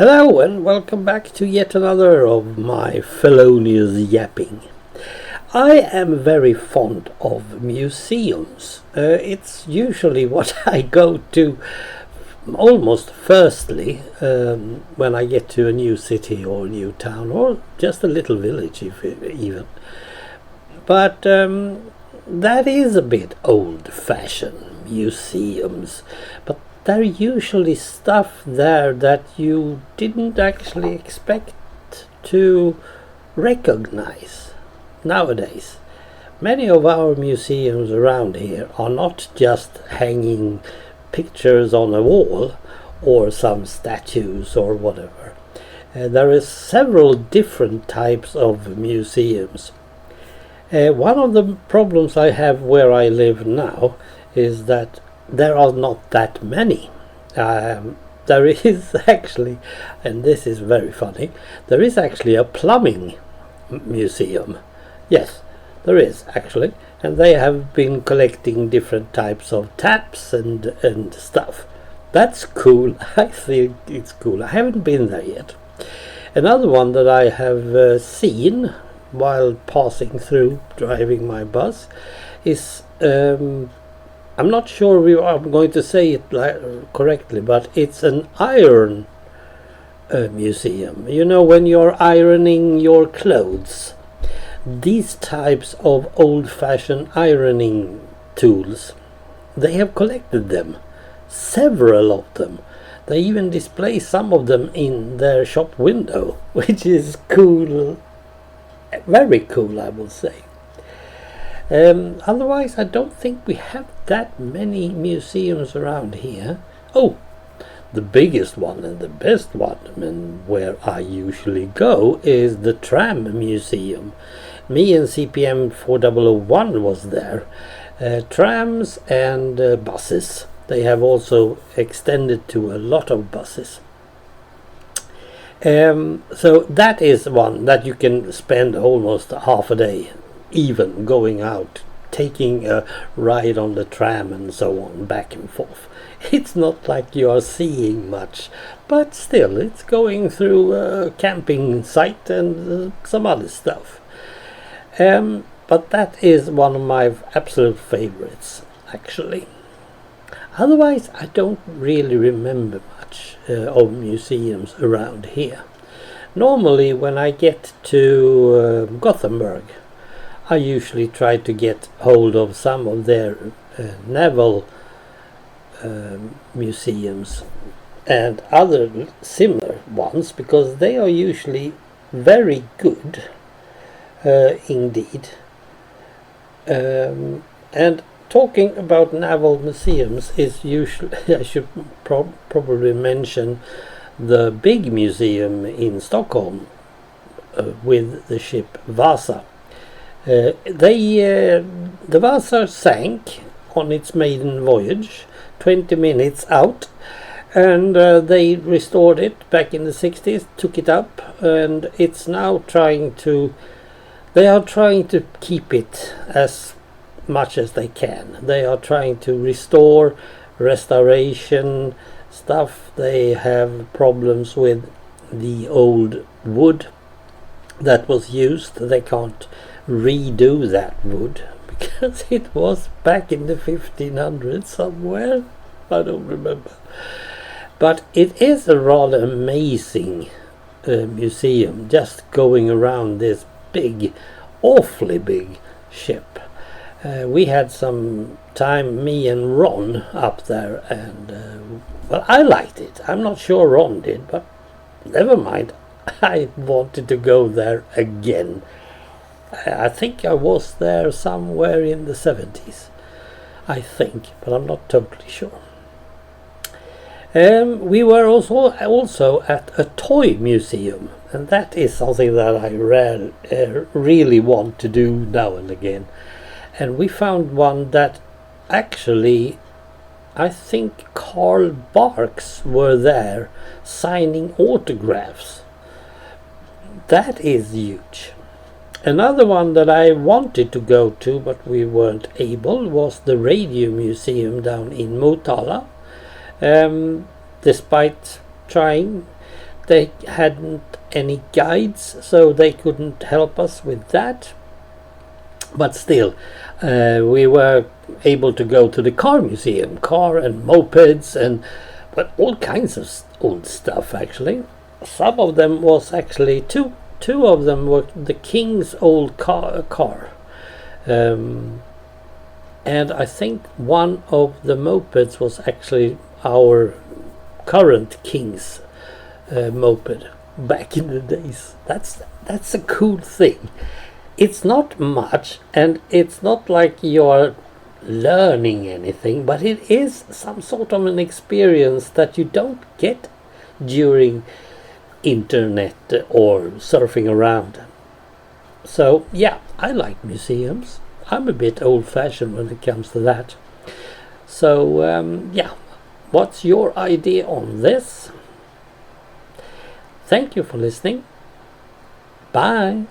Hello and welcome back to yet another of my Fellonius Yapping. I am very fond of museums. It's usually what I go to almost firstly when I get to a new city or a new town or just a little village even. But that is a bit old-fashioned, museums. But there are usually stuff there that you didn't actually expect to recognize nowadays. Many of our museums around here are not just hanging pictures on a wall or some statues or whatever. There are several different types of museums. One of the problems I have where I live now is that there are not that many. There is actually, and this is very funny, there is actually a plumbing museum. Yes, there is actually, and they have been collecting different types of taps and stuff. That's cool. I think it's cool. I haven't been there yet. Another one that I have seen while passing through driving my bus is I'm not sure I'm going to say it correctly, but it's an iron museum. You know, when you're ironing your clothes, these types of old-fashioned ironing tools, they have collected them, several of them. They even display some of them in their shop window, which is cool, very cool, I will say. Otherwise, I don't think we have that many museums around here. Oh, the biggest one and the best one, and where I usually go, is the tram museum. Me and CPM 4001 was there. Trams and buses. They have also extended to a lot of buses. So that is one that you can spend almost half a day even going out, taking a ride on the tram and so on, back and forth. It's not like you are seeing much, but still it's going through a camping site and some other stuff. But that is one of my absolute favorites, actually. Otherwise, I don't really remember much of museums around here. Normally, when I get to Gothenburg, I usually try to get hold of some of their naval museums and other similar ones, because they are usually very good indeed. And talking about naval museums is usually, I should probably mention the big museum in Stockholm with the ship Vasa. The Vasa sank on its maiden voyage 20 minutes out, and they restored it back in the 60s, took it up, and it's now they are trying to keep it as much as they can. They are trying to restore restoration stuff. They have problems with the old wood that was used. They can't redo that wood because it was back in the 1500s somewhere. I don't remember. But it is a rather amazing museum, just going around this big, awfully big ship. We had some time, me and Ron, up there, and well, I liked it. I'm not sure Ron did, but never mind. I wanted to go there again. I think I was there somewhere in the 70s, I think, but I'm not totally sure. We were also at a toy museum, and that is something that I really want to do now and again. And we found one that actually, I think Carl Barks were there signing autographs. That is huge. Another one that I wanted to go to but we weren't able was the radio museum down in Motala. Despite trying, they hadn't any guides, so they couldn't help us with that. But still, we were able to go to the car museum, car and mopeds and all kinds of old stuff actually. Some of them was actually two of them were the king's old car. And I think one of the mopeds was actually our current king's moped back in the days. That's a cool thing. It's not much, and it's not like you're learning anything, but it is some sort of an experience that you don't get during internet or surfing around. So yeah, I like museums. I'm a bit old-fashioned when it comes to that. So yeah, what's your idea on this? Thank you for listening. Bye.